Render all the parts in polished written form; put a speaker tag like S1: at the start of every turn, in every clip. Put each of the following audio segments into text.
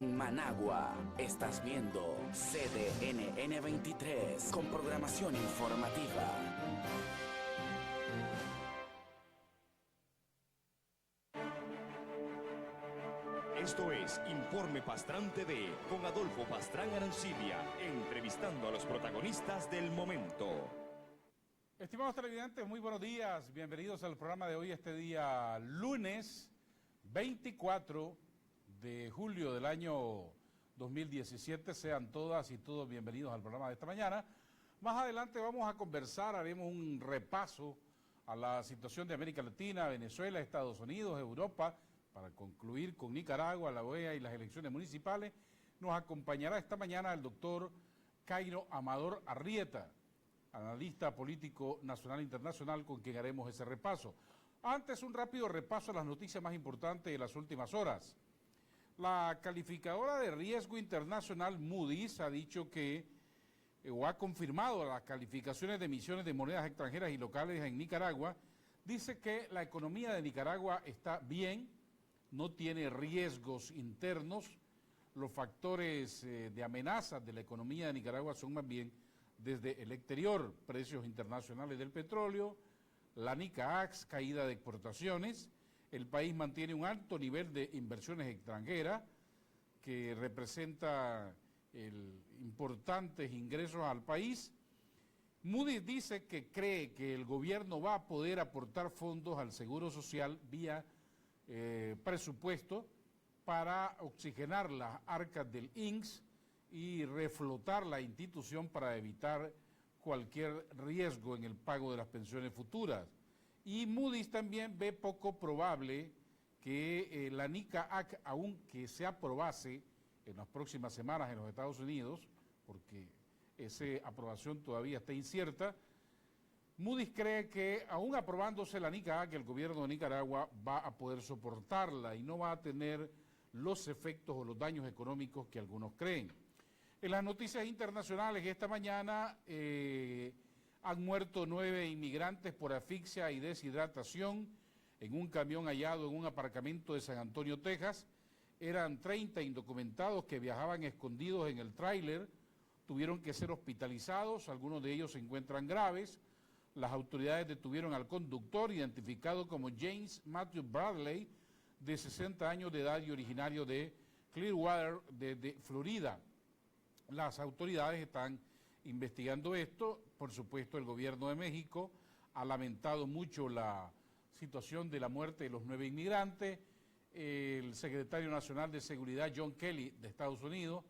S1: Managua, estás viendo CDNN 23 con programación informativa.
S2: Esto es Informe Pastrán TV con Adolfo Pastrán Arancibia, entrevistando a los protagonistas del momento.
S3: Estimados televidentes, muy buenos días. Bienvenidos al programa de hoy, este día lunes 24 de julio del año 2017. Sean todas y todos bienvenidos al programa de esta mañana. Más adelante vamos a conversar, haremos un repaso a la situación de América Latina, Venezuela, Estados Unidos, Europa, para concluir con Nicaragua, la OEA y las elecciones municipales. Nos acompañará esta mañana el doctor Cairo Amador Arrieta, analista político nacional e internacional, con quien haremos ese repaso. Antes, un rápido repaso a las noticias más importantes de las últimas horas. La calificadora de riesgo internacional Moody's ha dicho que, o ha confirmado las calificaciones de emisiones de monedas extranjeras y locales en Nicaragua. Dice que la economía de Nicaragua está bien, no tiene riesgos internos. Los factores de amenaza de la economía de Nicaragua son más bien desde el exterior: precios internacionales del petróleo, la NICAAX, caída de exportaciones. El país mantiene un alto nivel de inversiones extranjeras que representa importantes ingresos al país. Moody's dice que cree que el gobierno va a poder aportar fondos al Seguro Social vía presupuesto para oxigenar las arcas del INSS y reflotar la institución para evitar cualquier riesgo en el pago de las pensiones futuras. Y Moody's también ve poco probable que la NICAAC, aunque se aprobase en las próximas semanas en los Estados Unidos, porque esa aprobación todavía está incierta, Moody's cree que aún aprobándose la NICAAC, el gobierno de Nicaragua va a poder soportarla y no va a tener los efectos o los daños económicos que algunos creen. En las noticias internacionales, esta mañana han muerto 9 inmigrantes por asfixia y deshidratación en un camión hallado en un aparcamiento de San Antonio, Texas. Eran 30 indocumentados que viajaban escondidos en el tráiler, tuvieron que ser hospitalizados, algunos de ellos se encuentran graves. Las autoridades detuvieron al conductor, identificado como James Matthew Bradley, de 60 años de edad y originario de Clearwater, de Florida. Las autoridades están investigando esto. Por supuesto, el gobierno de México ha lamentado mucho la situación de la muerte de los 9 inmigrantes. El secretario nacional de Seguridad, John Kelly, de Estados Unidos,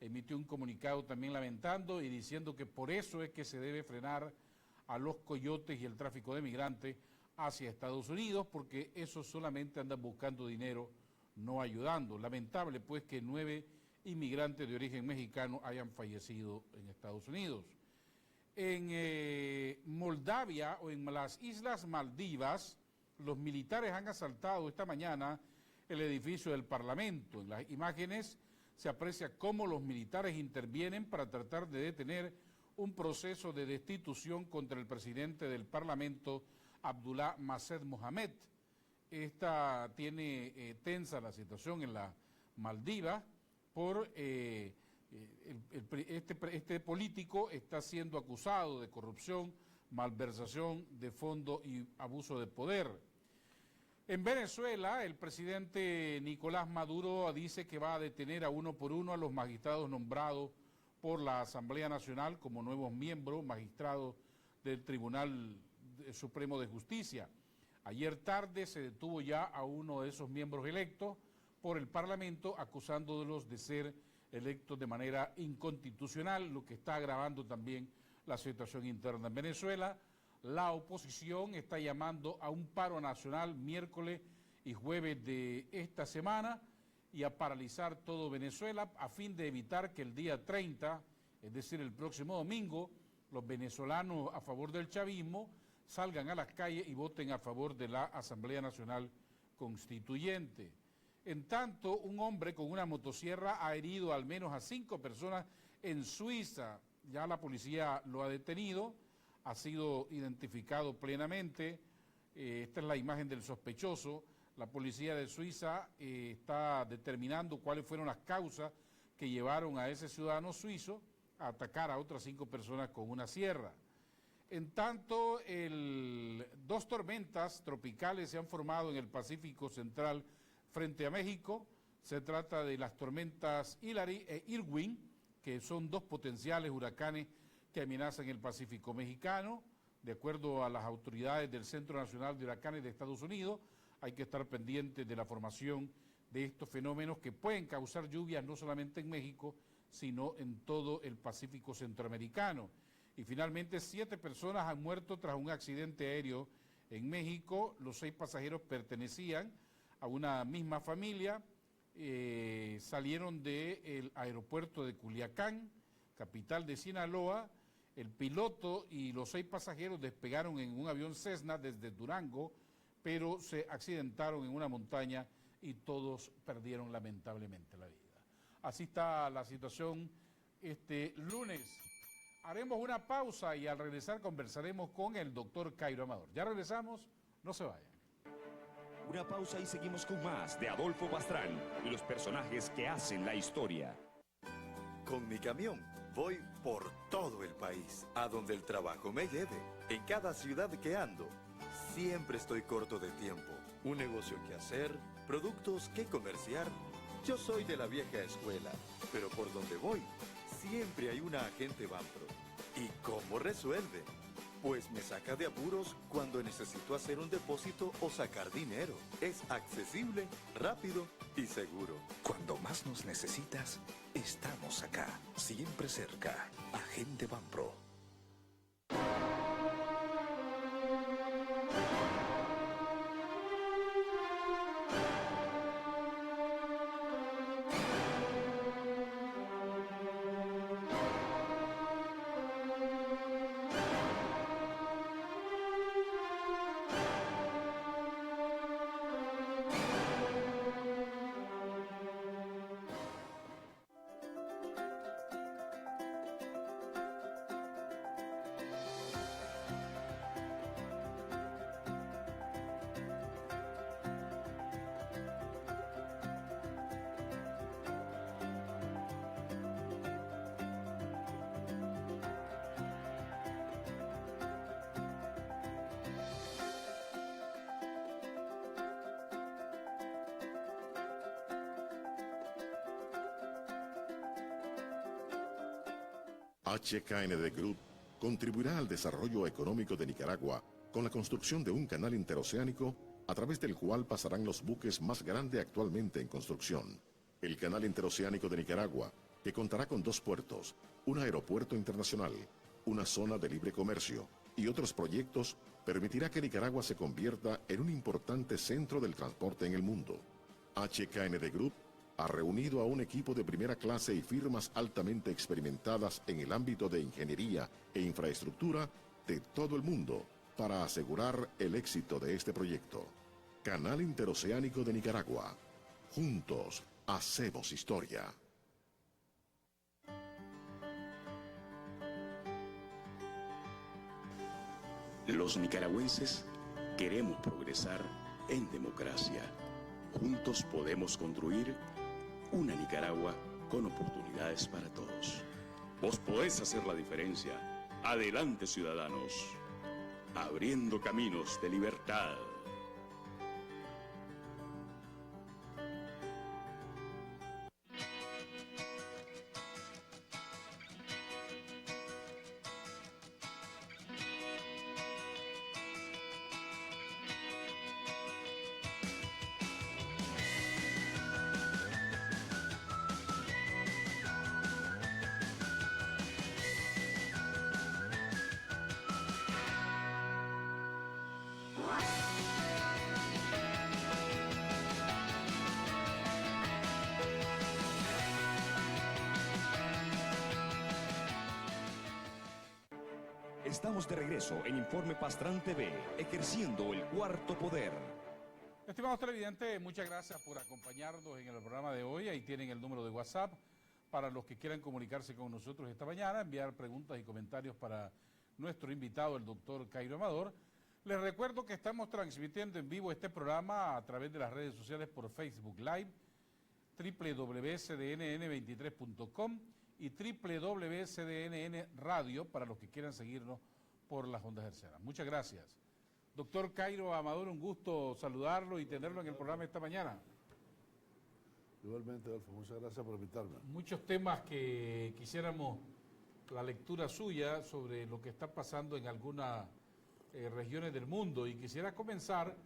S3: emitió un comunicado también lamentando y diciendo que por eso es que se debe frenar a los coyotes y el tráfico de migrantes hacia Estados Unidos, porque esos solamente andan buscando dinero, no ayudando. Lamentable, pues, que 9 inmigrantes de origen mexicano hayan fallecido en Estados Unidos. En Moldavia, o en las Islas Maldivas, los militares han asaltado esta mañana el edificio del Parlamento. En las imágenes se aprecia cómo los militares intervienen para tratar de detener un proceso de destitución contra el presidente del Parlamento, Abdullah Mased Mohamed. Esta tiene tensa la situación en las Maldivas por este político está siendo acusado de corrupción, malversación de fondos y abuso de poder. En Venezuela, el presidente Nicolás Maduro dice que va a detener a uno por uno a los magistrados nombrados por la Asamblea Nacional como nuevos miembros, magistrados del Tribunal Supremo de Justicia. Ayer tarde se detuvo ya a uno de esos miembros electos por el Parlamento, acusándolos de ser electos de manera inconstitucional, lo que está agravando también la situación interna en Venezuela. La oposición está llamando a un paro nacional miércoles y jueves de esta semana y a paralizar todo Venezuela a fin de evitar que el día 30, es decir, el próximo domingo, los venezolanos a favor del chavismo salgan a las calles y voten a favor de la Asamblea Nacional Constituyente. En tanto, un hombre con una motosierra ha herido al menos a 5 personas en Suiza. Ya la policía lo ha detenido, ha sido identificado plenamente. Esta es la imagen del sospechoso. La policía de Suiza está determinando cuáles fueron las causas que llevaron a ese ciudadano suizo a atacar a otras 5 personas con una sierra. En tanto, dos tormentas tropicales se han formado en el Pacífico Central frente a México. Se trata de las tormentas Hilary e Irwin, que son 2 potenciales huracanes que amenazan el Pacífico mexicano. De acuerdo a las autoridades del Centro Nacional de Huracanes de Estados Unidos, hay que estar pendientes de la formación de estos fenómenos que pueden causar lluvias no solamente en México, sino en todo el Pacífico centroamericano. Y finalmente 7 personas han muerto tras un accidente aéreo en México. Los 6 pasajeros pertenecían a una misma familia, salieron del aeropuerto de Culiacán, capital de Sinaloa. El piloto y los 6 pasajeros despegaron en un avión Cessna desde Durango, pero se accidentaron en una montaña y todos perdieron lamentablemente la vida. Así está la situación este lunes. Haremos una pausa y al regresar conversaremos con el doctor Cairo Amador. Ya regresamos, no se vayan.
S2: Una pausa y seguimos con más de Adolfo Pastrán y los personajes que hacen la historia.
S4: Con mi camión voy por todo el país, a donde el trabajo me lleve. En cada ciudad que ando, siempre estoy corto de tiempo. Un negocio que hacer, productos que comerciar. Yo soy de la vieja escuela, pero por donde voy, siempre hay una agente Banpro. ¿Y cómo resuelve? Pues me saca de apuros cuando necesito hacer un depósito o sacar dinero. Es accesible, rápido y seguro.
S5: Cuando más nos necesitas, estamos acá, siempre cerca. Agente Banpro.
S6: HKND Group contribuirá al desarrollo económico de Nicaragua con la construcción de un canal interoceánico a través del cual pasarán los buques más grandes actualmente en construcción. El canal interoceánico de Nicaragua, que contará con 2 puertos, un aeropuerto internacional, una zona de libre comercio y otros proyectos, permitirá que Nicaragua se convierta en un importante centro del transporte en el mundo. HKND Group ha reunido a un equipo de primera clase y firmas altamente experimentadas en el ámbito de ingeniería e infraestructura de todo el mundo para asegurar el éxito de este proyecto. Canal Interoceánico de Nicaragua. Juntos hacemos historia.
S7: Los nicaragüenses queremos progresar en democracia. Juntos podemos construir una Nicaragua con oportunidades para todos. Vos podés hacer la diferencia. Adelante, ciudadanos. Abriendo caminos de libertad.
S2: Estamos de regreso en Informe Pastrán TV, ejerciendo el cuarto poder.
S3: Estimados televidentes, muchas gracias por acompañarnos en el programa de hoy. Ahí tienen el número de WhatsApp para los que quieran comunicarse con nosotros esta mañana, enviar preguntas y comentarios para nuestro invitado, el doctor Cairo Amador. Les recuerdo que estamos transmitiendo en vivo este programa a través de las redes sociales por Facebook Live, www.cdnn23.com y www.cdnn Radio para los que quieran seguirnos por las ondas hercianas. Muchas gracias. Doctor Cairo Amador, un gusto saludarlo y tenerlo en el programa esta mañana.
S8: Igualmente, Adolfo, muchas gracias por invitarme.
S3: Muchos temas que quisiéramos la lectura suya sobre lo que está pasando en algunas regiones del mundo, y quisiera comenzar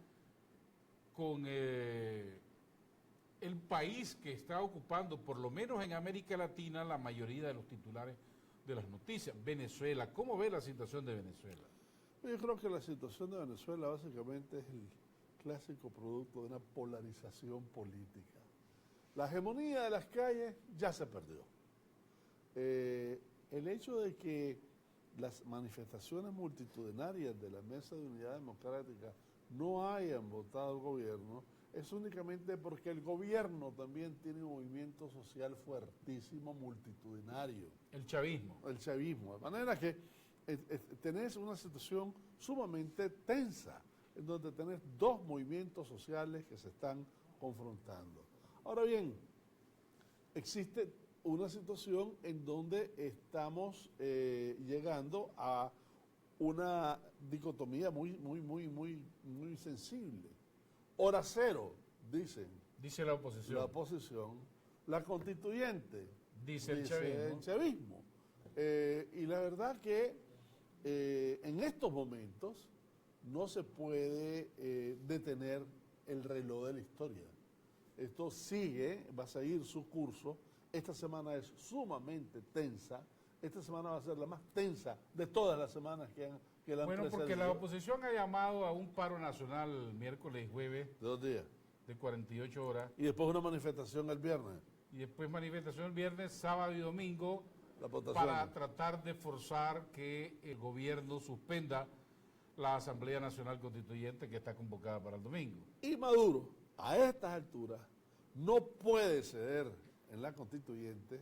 S3: con el país que está ocupando, por lo menos en América Latina, la mayoría de los titulares de las noticias, Venezuela. ¿Cómo ve la situación de Venezuela?
S8: Yo creo que la situación de Venezuela básicamente es el clásico producto de una polarización política. La hegemonía de las calles ya se perdió. El hecho de que las manifestaciones multitudinarias de la Mesa de Unidad Democrática no hayan votado al gobierno es únicamente porque el gobierno también tiene un movimiento social fuertísimo, multitudinario.
S3: El chavismo.
S8: El chavismo. De manera que tenés una situación sumamente tensa, en donde tenés dos movimientos sociales que se están confrontando. Ahora bien, existe una situación en donde estamos llegando a una dicotomía muy sensible. Hora cero, dicen.
S3: Dice la oposición.
S8: La oposición. La constituyente.
S3: Dice el
S8: chavismo. Y la verdad que en estos momentos no se puede detener el reloj de la historia. Esto sigue, va a seguir su curso. Esta semana es sumamente tensa. Esta semana va a ser la más tensa de todas las semanas que la han precedido.
S3: Bueno, porque la oposición ha llamado a un paro nacional miércoles y jueves.
S8: ¿De 2 días?
S3: De 48 horas.
S8: Y después una manifestación el viernes.
S3: Y después manifestación el viernes, sábado y domingo, para tratar de forzar que el gobierno suspenda la Asamblea Nacional Constituyente que está convocada para el domingo.
S8: Y Maduro, a estas alturas, no puede ceder en la Constituyente,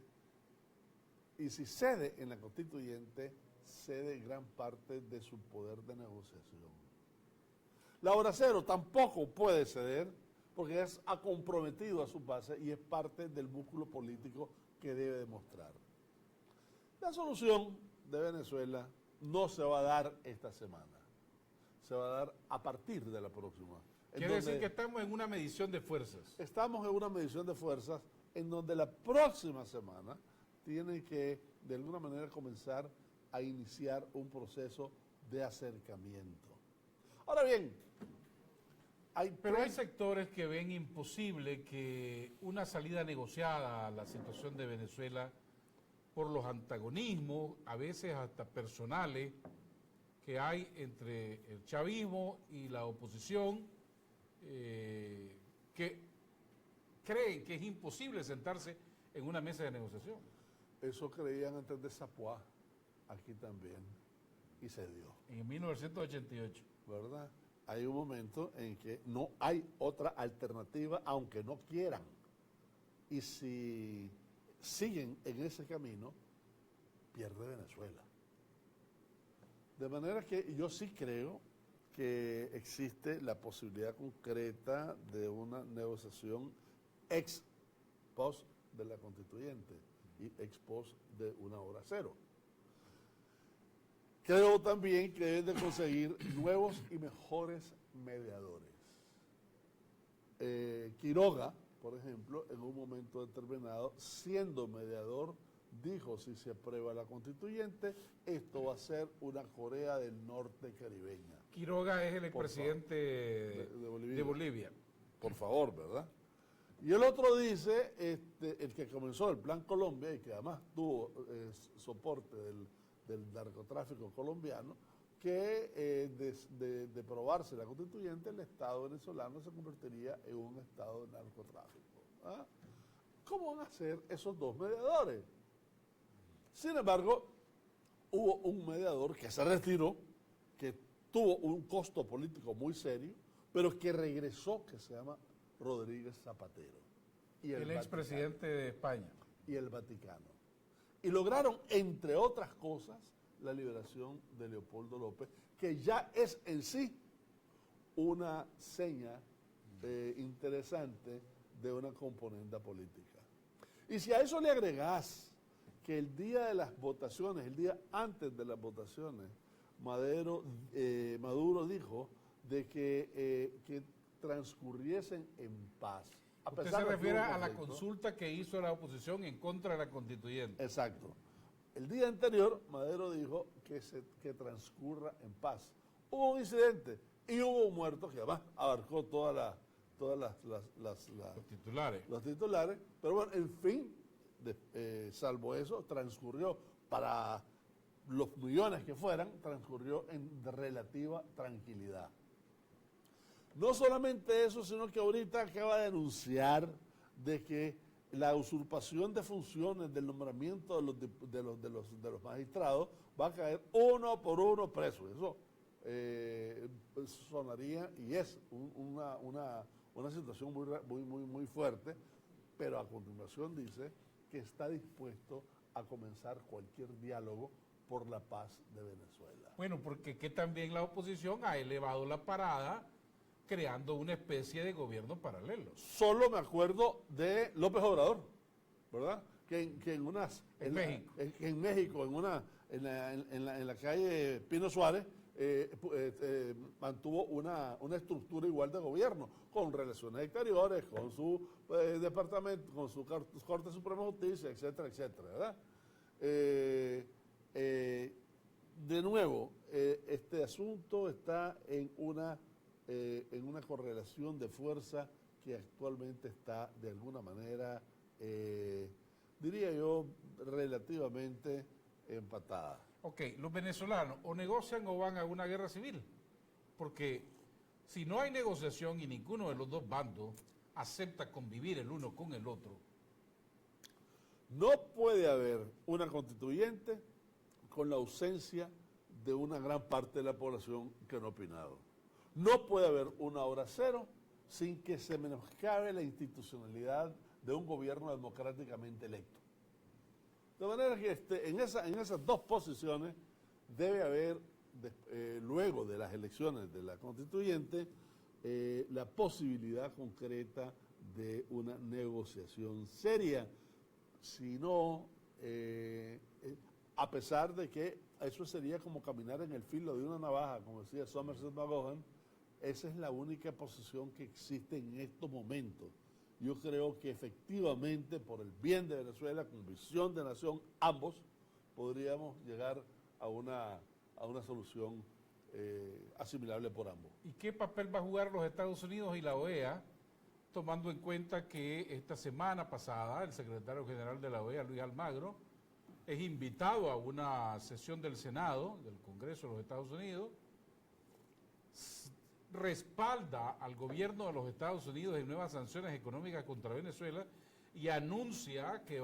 S8: y si cede en la Constituyente, cede gran parte de su poder de negociación. La hora cero tampoco puede ceder porque ha comprometido a su base y es parte del músculo político que debe demostrar. La solución de Venezuela no se va a dar esta semana, se va a dar a partir de la próxima.
S3: Quiere decir que estamos en una medición de fuerzas.
S8: Estamos en una medición de fuerzas en donde la próxima semana tiene que, de alguna manera, comenzar a iniciar un proceso de acercamiento. Ahora bien,
S3: pero hay sectores que ven imposible que una salida negociada a la situación de Venezuela por los antagonismos, a veces hasta personales, que hay entre el chavismo y la oposición, que creen que es imposible sentarse en una mesa de negociación.
S8: Eso creían antes de Zapuá, aquí también, y se dio.
S3: En 1988.
S8: ¿Verdad? Hay un momento en que no hay otra alternativa, aunque no quieran. Y si siguen en ese camino, pierde Venezuela. De manera que yo sí creo que existe la posibilidad concreta de una negociación ex post de la constituyente y ex post de una hora cero. Creo también que deben de conseguir nuevos y mejores mediadores. Quiroga, por ejemplo, en un momento determinado, siendo mediador, dijo: si se aprueba la constituyente, esto va a ser una Corea del Norte caribeña.
S3: Quiroga es el expresidente de Bolivia.
S8: Por favor, ¿verdad? Y el otro dice, el que comenzó el Plan Colombia y que además tuvo soporte del narcotráfico colombiano, que de aprobarse la constituyente, el Estado venezolano se convertiría en un Estado de narcotráfico. ¿Ah? ¿Cómo van a ser esos dos mediadores? Sin embargo, hubo un mediador que se retiró, que tuvo un costo político muy serio, pero que regresó, que se llama Rodríguez Zapatero. Y
S3: el expresidente de España.
S8: Y el Vaticano. Y lograron, entre otras cosas, la liberación de Leopoldo López, que ya es en sí una seña interesante de una componenda política. Y si a eso le agregás que el día de las votaciones, el día antes de las votaciones, Maduro dijo de que transcurriesen en paz.
S3: Usted se refiere a la consulta que hizo la oposición en contra de la constituyente.
S8: Exacto. El día anterior, Maduro dijo que transcurra en paz. Hubo un incidente y hubo un muerto que además abarcó todas los titulares, pero bueno, en fin, salvo eso, transcurrió para los millones que fueran, transcurrió en relativa tranquilidad. No solamente eso, sino que ahorita acaba de anunciar de que la usurpación de funciones del nombramiento de los magistrados va a caer uno por uno preso. Eso sonaría y es una situación muy fuerte, pero a continuación dice que está dispuesto a comenzar cualquier diálogo por la paz de Venezuela.
S3: Bueno, porque que también la oposición ha elevado la parada creando una especie de gobierno paralelo.
S8: Solo me acuerdo de López Obrador, ¿verdad? Que en México, en la calle Pino Suárez, mantuvo una estructura igual de gobierno, con relaciones exteriores, con su departamento, con su Corte Suprema de Justicia, etcétera, etcétera, ¿verdad? De nuevo, este asunto está en una correlación de fuerza que actualmente está de alguna manera, diría yo, relativamente empatada.
S3: Ok, los venezolanos o negocian o van a una guerra civil, porque si no hay negociación y ninguno de los dos bandos acepta convivir el uno con el otro.
S8: No puede haber una constituyente con la ausencia de una gran parte de la población que no ha opinado. No puede haber una hora cero sin que se menoscabe la institucionalidad de un gobierno democráticamente electo. De manera que en esas dos posiciones debe haber, luego de las elecciones de la constituyente, la posibilidad concreta de una negociación seria. Si no, a pesar de que eso sería como caminar en el filo de una navaja, como decía Somerset Maugham, esa es la única posición que existe en estos momentos. Yo creo que efectivamente, por el bien de Venezuela, con visión de nación, ambos podríamos llegar a una solución asimilable por ambos.
S3: ¿Y qué papel va a jugar los Estados Unidos y la OEA, tomando en cuenta que esta semana pasada el secretario general de la OEA, Luis Almagro, es invitado a una sesión del Senado, del Congreso de los Estados Unidos, respalda al gobierno de los Estados Unidos en nuevas sanciones económicas contra Venezuela y anuncia que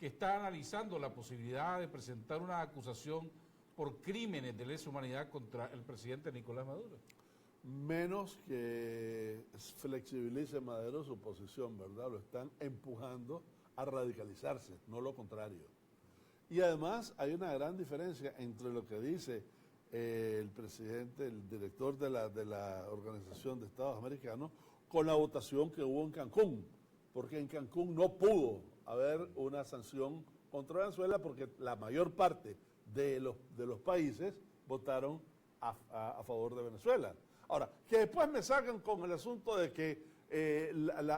S3: está analizando la posibilidad de presentar una acusación por crímenes de lesa humanidad contra el presidente Nicolás Maduro?
S8: Menos que flexibilice Maduro su posición, ¿verdad? Lo están empujando a radicalizarse, no lo contrario. Y además hay una gran diferencia entre lo que dice el presidente, el director de la Organización de Estados Americanos, con la votación que hubo en Cancún, porque en Cancún no pudo haber una sanción contra Venezuela porque la mayor parte de los países votaron a favor de Venezuela. Ahora, que después me sacan con el asunto de que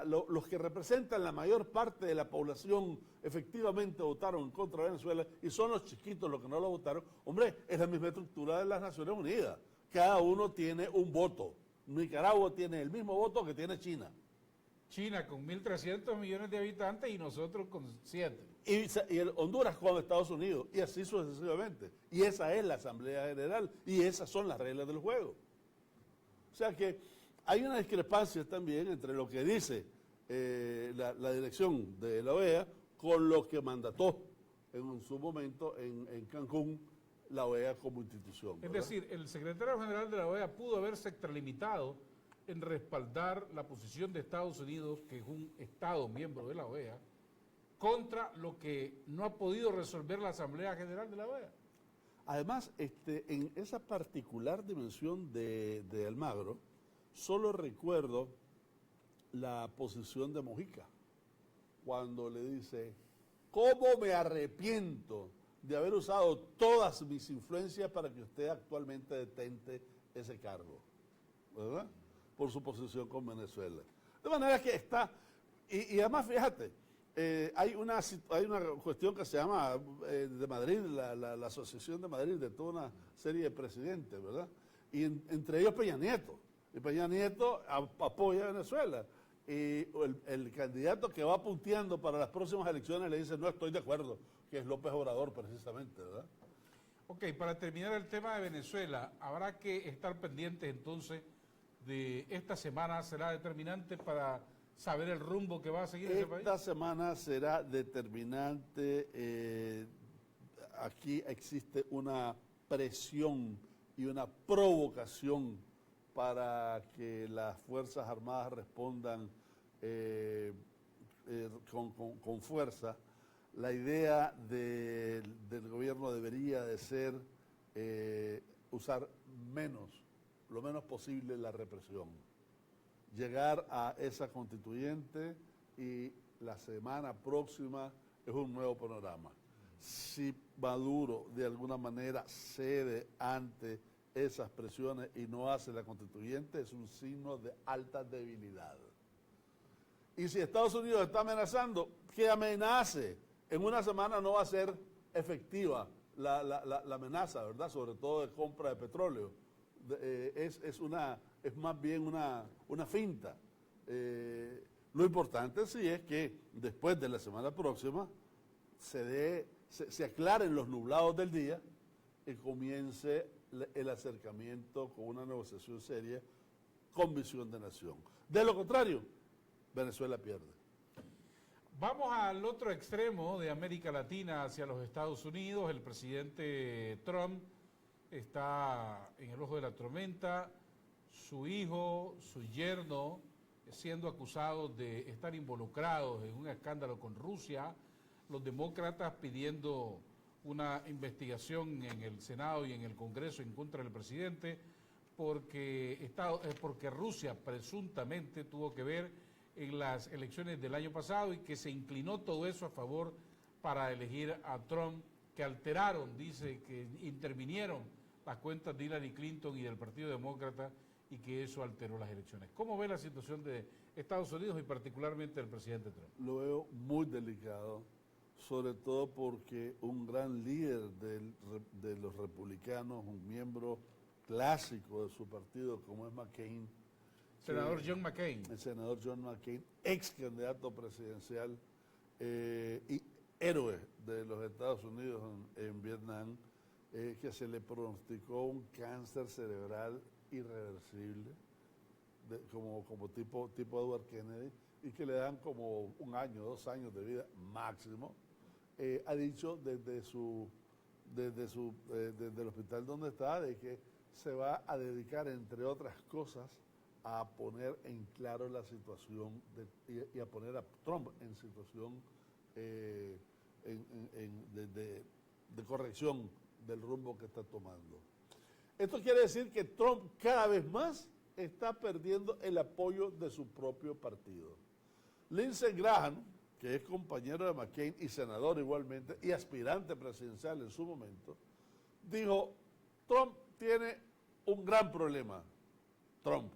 S8: los que representan la mayor parte de la población efectivamente votaron en contra de Venezuela y son los chiquitos los que no lo votaron. Hombre, es la misma estructura de las Naciones Unidas. Cada uno tiene un voto. Nicaragua tiene el mismo voto que tiene China.
S3: China con 1.300 millones de habitantes y nosotros con 7.
S8: Y Honduras con Estados Unidos, y así sucesivamente. Y esa es la Asamblea General, y esas son las reglas del juego. O sea que hay una discrepancia también entre lo que dice la dirección de la OEA con lo que mandató en su momento en Cancún la OEA como institución, ¿verdad?
S3: Es decir, el secretario general de la OEA pudo haberse extralimitado en respaldar la posición de Estados Unidos, que es un Estado miembro de la OEA, contra lo que no ha podido resolver la Asamblea General de la OEA.
S8: Además, en esa particular dimensión de Almagro, Solo recuerdo la posición de Mojica, cuando le dice, ¿cómo me arrepiento de haber usado todas mis influencias para que usted actualmente detente ese cargo? ¿Verdad? Por su posición con Venezuela. De manera que está, y además fíjate, hay una cuestión que se llama de Madrid, la Asociación de Madrid, de toda una serie de presidentes, ¿verdad? Y entre ellos Peña Nieto. Y Peña Nieto apoya a Venezuela. Y el candidato que va punteando para las próximas elecciones le dice, no estoy de acuerdo, que es López Obrador precisamente, ¿verdad?
S3: Ok, para terminar el tema de Venezuela, habrá que estar pendientes entonces de esta semana, será determinante para saber el rumbo que va a seguir ese país.
S8: Esta semana será determinante. Aquí existe una presión y una provocación para que las Fuerzas Armadas respondan con fuerza. La idea del gobierno debería de ser usar lo menos posible la represión. Llegar a esa constituyente y la semana próxima es un nuevo panorama. Si Maduro de alguna manera cede ante esas presiones y no hace la constituyente, es un signo de alta debilidad. Y si Estados Unidos está amenazando, que amenace. En una semana no va a ser efectiva la amenaza, ¿verdad? Sobre todo de compra de petróleo. Es más bien una finta. Lo importante sí es que después de la semana próxima se aclaren los nublados del día y comience el acercamiento con una negociación seria con visión de nación. De lo contrario, Venezuela pierde.
S3: Vamos al otro extremo de América Latina, hacia los Estados Unidos. El presidente Trump está en el ojo de la tormenta. Su hijo, su yerno, siendo acusados de estar involucrados en un escándalo con Rusia. Los demócratas pidiendo una investigación en el Senado y en el Congreso en contra del presidente porque Rusia presuntamente tuvo que ver en las elecciones del año pasado y que se inclinó todo eso a favor para elegir a Trump, que alteraron, dice, que intervinieron las cuentas de Hillary Clinton y del Partido Demócrata y que eso alteró las elecciones. ¿Cómo ve la situación de Estados Unidos y particularmente del presidente Trump?
S8: Lo veo muy delicado, sobre todo porque un gran líder de los republicanos, un miembro clásico de su partido como es McCain,
S3: Senador John McCain.
S8: El senador John McCain, ex candidato presidencial y héroe de los Estados Unidos en Vietnam, que se le pronosticó un cáncer cerebral irreversible, como tipo Edward Kennedy, y que le dan como 1 año, 2 años de vida máximo. Ha dicho desde el hospital donde está, de que se va a dedicar, entre otras cosas, a poner en claro la situación y a poner a Trump en situación de corrección del rumbo que está tomando. Esto quiere decir que Trump cada vez más está perdiendo el apoyo de su propio partido. Lindsey Graham, que es compañero de McCain y senador igualmente, y aspirante presidencial en su momento, dijo, Trump tiene un gran problema. Trump.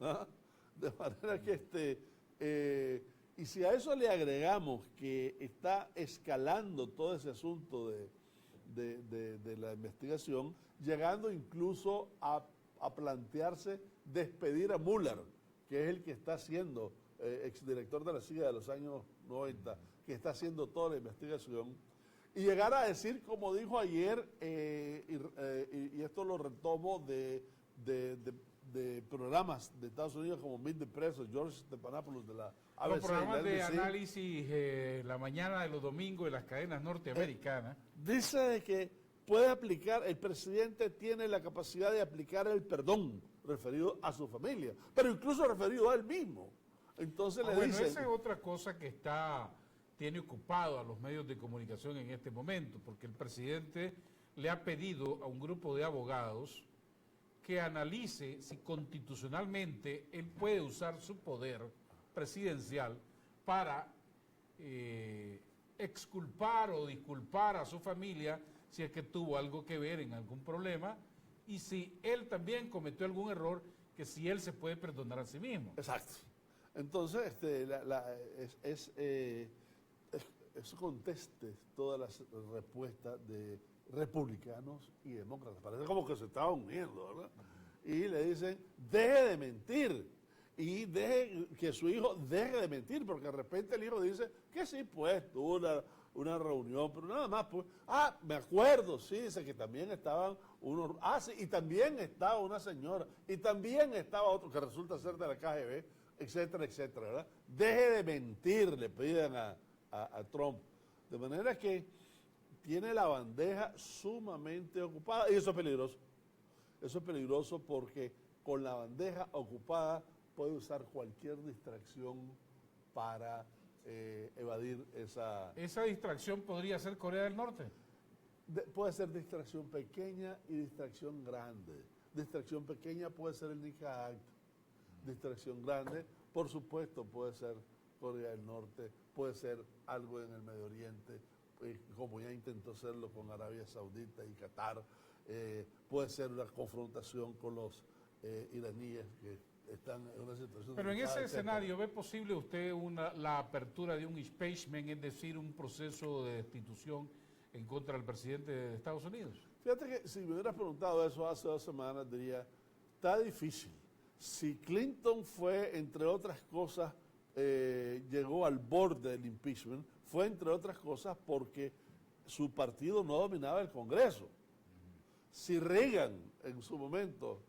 S8: ¿Ah? De manera que y si a eso le agregamos que está escalando todo ese asunto de la investigación, llegando incluso a plantearse despedir a Mueller, que es el que está haciendo, exdirector de la CIA de los años 90, que está haciendo toda la investigación, y llegar a decir, como dijo ayer, y esto lo retomo de programas de Estados Unidos como Meet the Press, George Stephanopoulos de la ABC.
S3: Los programas de
S8: ABC,
S3: análisis la mañana de los domingos de las cadenas norteamericanas.
S8: Dice de que puede aplicar, el presidente tiene la capacidad de aplicar el perdón referido a su familia, pero incluso referido a él mismo. Entonces le dicen...
S3: Esa es otra cosa que tiene ocupado a los medios de comunicación en este momento, porque el presidente le ha pedido a un grupo de abogados que analice si constitucionalmente él puede usar su poder presidencial para exculpar o disculpar a su familia si es que tuvo algo que ver en algún problema y si él también cometió algún error, que si él se puede perdonar a sí mismo.
S8: Exacto. Entonces, eso conteste todas las respuestas de republicanos y demócratas. Parece como que se estaban uniendo, ¿verdad? Y le dicen, deje de mentir. Y deje que su hijo deje de mentir, porque de repente el hijo dice que sí, pues, tuvo una reunión, pero nada más, pues, me acuerdo, sí, dice que también estaban unos, sí, y también estaba una señora, y también estaba otro que resulta ser de la KGB, etcétera, etcétera, ¿verdad? Deje de mentir, le piden a Trump. De manera que tiene la bandeja sumamente ocupada, y eso es peligroso. Eso es peligroso porque con la bandeja ocupada puede usar cualquier distracción para evadir esa...
S3: ¿Esa distracción podría ser Corea del Norte?
S8: Puede ser distracción pequeña y distracción grande. Distracción pequeña puede ser el Nicaragua. Distracción grande, por supuesto, puede ser Corea del Norte, puede ser algo en el Medio Oriente, como ya intentó hacerlo con Arabia Saudita y Qatar. Puede ser una confrontación con los iraníes que están en una situación...
S3: Pero en ese escenario, ¿ve posible usted la apertura de un impeachment, es decir, un proceso de destitución en contra del presidente de Estados Unidos?
S8: Fíjate que si me hubieras preguntado eso hace 2 semanas, diría, está difícil. Si Clinton fue, entre otras cosas, llegó al borde del impeachment, fue, entre otras cosas, porque su partido no dominaba el Congreso. Si Reagan, en su momento,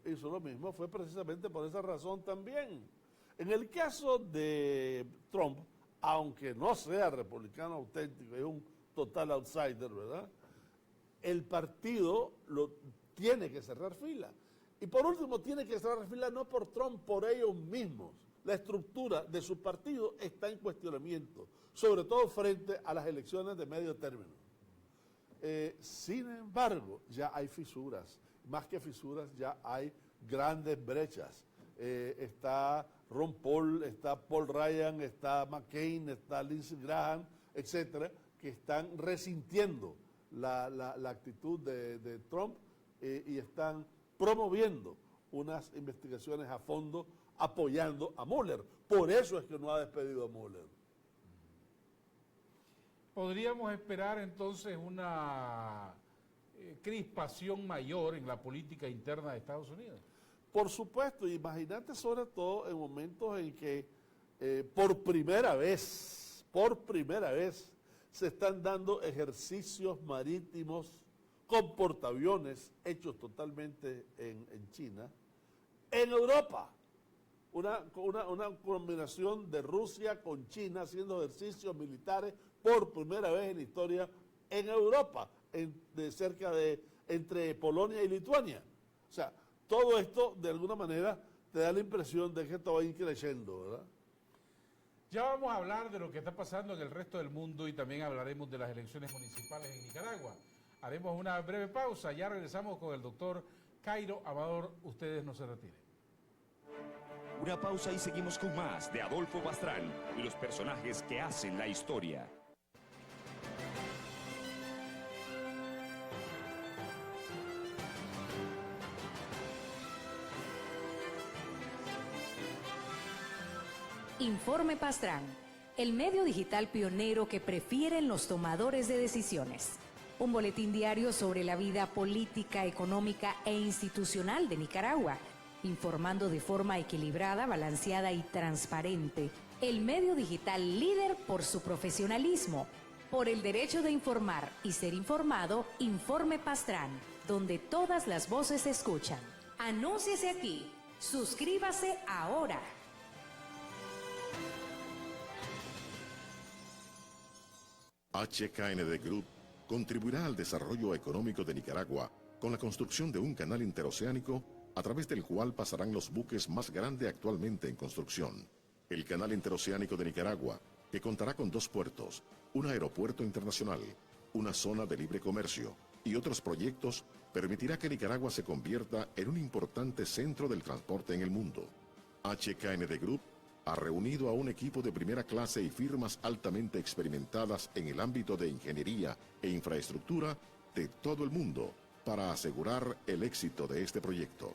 S8: hizo lo mismo, fue precisamente por esa razón también. En el caso de Trump, aunque no sea republicano auténtico, es un total outsider, ¿verdad? El partido tiene que cerrar fila. Y por último, tiene que cerrar fila no por Trump, por ellos mismos. La estructura de su partido está en cuestionamiento, sobre todo frente a las elecciones de medio término. Sin embargo, ya hay fisuras. Más que fisuras, ya hay grandes brechas. Está Ron Paul, está Paul Ryan, está McCain, está Lindsey Graham, etcétera, que están resintiendo la actitud de Trump y están promoviendo unas investigaciones a fondo, apoyando a Mueller. Por eso es que no ha despedido a Mueller.
S3: ¿Podríamos esperar entonces una crispación mayor en la política interna de Estados Unidos?
S8: Por supuesto, imagínate sobre todo en momentos en que por primera vez, se están dando ejercicios marítimos con portaaviones hechos totalmente en China, en Europa. Una combinación de Rusia con China haciendo ejercicios militares por primera vez en la historia en Europa, entre Polonia y Lituania. O sea, todo esto de alguna manera te da la impresión de que esto va a ir creciendo, ¿verdad?
S3: Ya vamos a hablar de lo que está pasando en el resto del mundo y también hablaremos de las elecciones municipales en Nicaragua. Haremos una breve pausa, ya regresamos con el doctor Cairo Amador. Ustedes no se retiren.
S2: Una pausa y seguimos con más de Adolfo Pastrán y los personajes que hacen la historia.
S9: Informe Pastrán, el medio digital pionero que prefieren los tomadores de decisiones. Un boletín diario sobre la vida política, económica e institucional de Nicaragua, informando de forma equilibrada, balanceada y transparente. El medio digital líder por su profesionalismo, por el derecho de informar y ser informado. Informe Pastrán, donde todas las voces se escuchan. Anúnciese aquí. Suscríbase ahora.
S6: HKND Group contribuirá al desarrollo económico de Nicaragua con la construcción de un canal interoceánico a través del cual pasarán los buques más grandes actualmente en construcción. El canal interoceánico de Nicaragua, que contará con 2 puertos, un aeropuerto internacional, una zona de libre comercio, y otros proyectos permitirá que Nicaragua se convierta en un importante centro del transporte en el mundo. HKND Group ha reunido a un equipo de primera clase y firmas altamente experimentadas en el ámbito de ingeniería e infraestructura de todo el mundo para asegurar el éxito de este proyecto.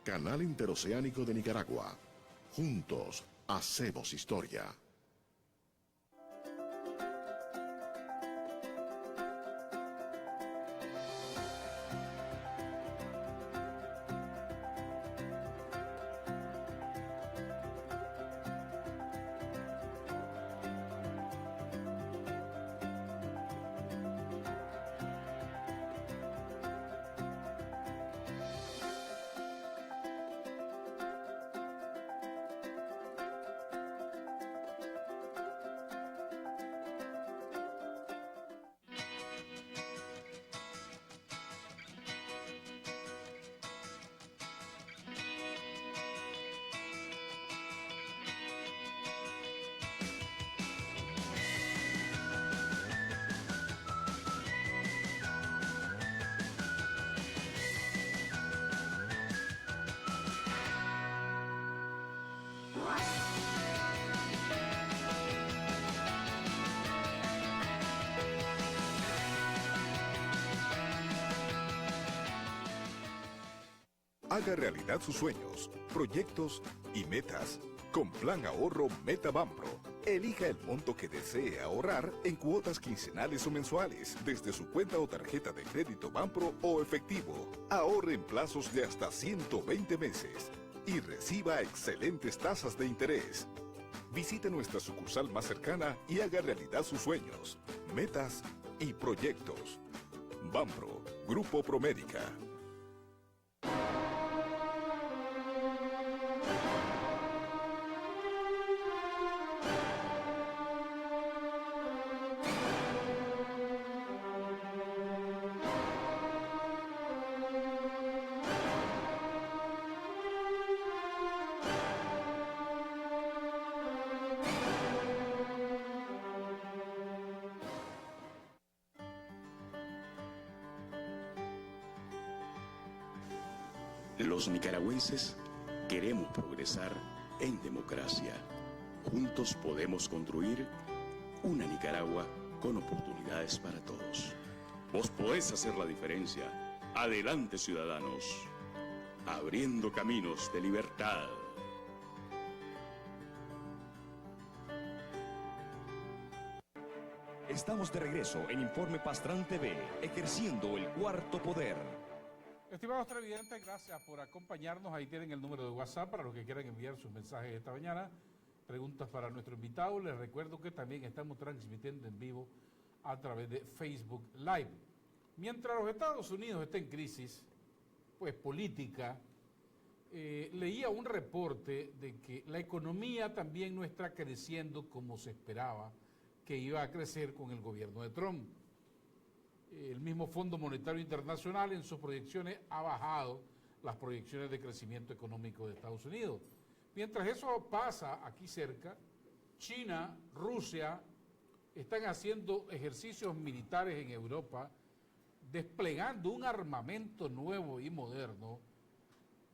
S6: Canal Interoceánico de Nicaragua. Juntos hacemos historia.
S5: Haga realidad sus sueños, proyectos y metas. Con Plan Ahorro Meta Banpro, elija el monto que desee ahorrar en cuotas quincenales o mensuales desde su cuenta o tarjeta de crédito Banpro o efectivo. Ahorre en plazos de hasta 120 meses y reciba excelentes tasas de interés. Visite nuestra sucursal más cercana y haga realidad sus sueños, metas y proyectos. Banpro, Grupo Promédica.
S7: Los nicaragüenses queremos progresar en democracia. Juntos podemos construir una Nicaragua con oportunidades para todos. Vos podés hacer la diferencia. Adelante, ciudadanos. Abriendo caminos de libertad.
S2: Estamos de regreso en Informe Pastrán TV, ejerciendo el cuarto poder.
S3: Estimados televidentes, gracias por acompañarnos. Ahí tienen el número de WhatsApp para los que quieran enviar sus mensajes esta mañana. Preguntas para nuestro invitado. Les recuerdo que también estamos transmitiendo en vivo a través de Facebook Live. Mientras los Estados Unidos estén en crisis, pues política, leía un reporte de que la economía también no está creciendo como se esperaba que iba a crecer con el gobierno de Trump. El mismo Fondo Monetario Internacional en sus proyecciones ha bajado las proyecciones de crecimiento económico de Estados Unidos. Mientras eso pasa aquí cerca, China, Rusia están haciendo ejercicios militares en Europa, desplegando un armamento nuevo y moderno.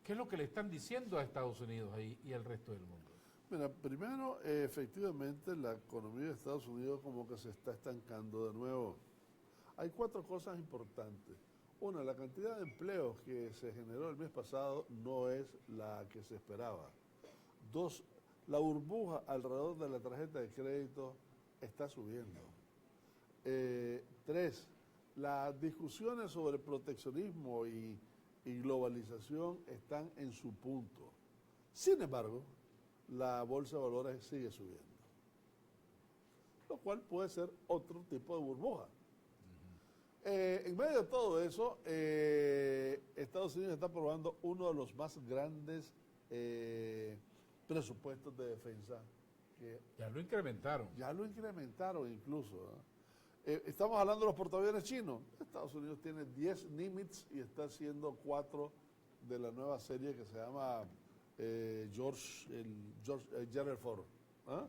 S3: ¿Qué es lo que le están diciendo a Estados Unidos ahí y al resto del mundo?
S8: Mira, primero, efectivamente, la economía de Estados Unidos como que se está estancando de nuevo. Hay 4 cosas importantes. Una, la cantidad de empleos que se generó el mes pasado no es la que se esperaba. 2, la burbuja alrededor de la tarjeta de crédito está subiendo. 3, las discusiones sobre proteccionismo y globalización están en su punto. Sin embargo, la bolsa de valores sigue subiendo, lo cual puede ser otro tipo de burbuja. En medio de todo eso, Estados Unidos está aprobando uno de los más grandes presupuestos de defensa.
S3: Ya lo incrementaron.
S8: Ya lo incrementaron incluso. Estamos hablando de los portaaviones chinos. Estados Unidos tiene 10 Nimitz y está haciendo 4 de la nueva serie que se llama Gerald Ford. ¿Ah?